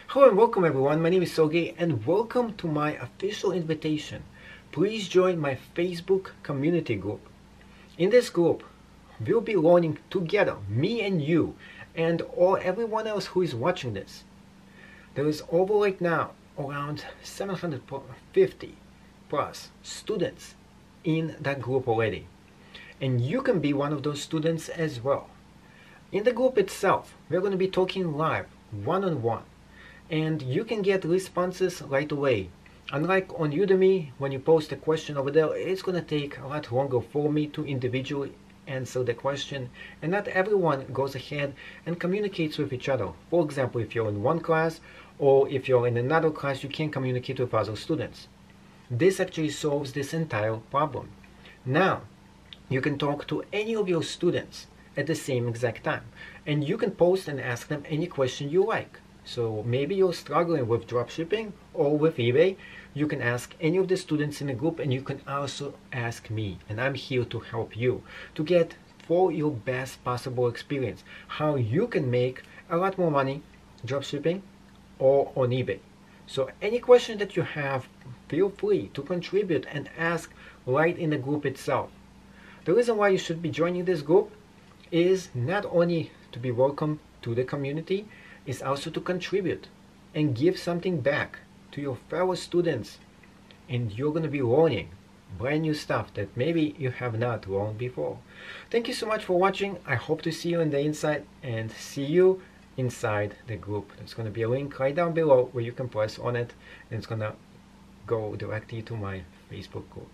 Hello and welcome everyone, my name is Sergey and welcome to my official invitation. Please join my Facebook community group. In this group, we'll be learning together, me and you, and everyone else who is watching this. There is over right now around 750 plus students in that group already. And you can be one of those students as well. In the group itself, we're going to be talking live, one-on-one. And you can get responses right away. Unlike on Udemy, when you post a question over there, it's going to take a lot longer for me to individually answer the question, and not everyone goes ahead and communicates with each other. For example, if you're in one class or if you're in another class, you can't communicate with other students. This actually solves this entire problem. Now, you can talk to any of your students at the same exact time, and you can post and ask them any question you like. So maybe you're struggling with dropshipping or with eBay, you can ask any of the students in the group, and you can also ask me, and I'm here to help you to get for your best possible experience how you can make a lot more money dropshipping or on eBay. So any question that you have, feel free to contribute and ask right in the group itself. The reason why you should be joining this group is not only to be welcome to the community, is also to contribute and give something back to your fellow students, and you're going to be learning brand new stuff that maybe you have not learned before. Thank you so much for watching. I hope to see you on the inside and see you inside the group. There's going to be a link right down below where you can press on it, and it's going to go directly to my Facebook group.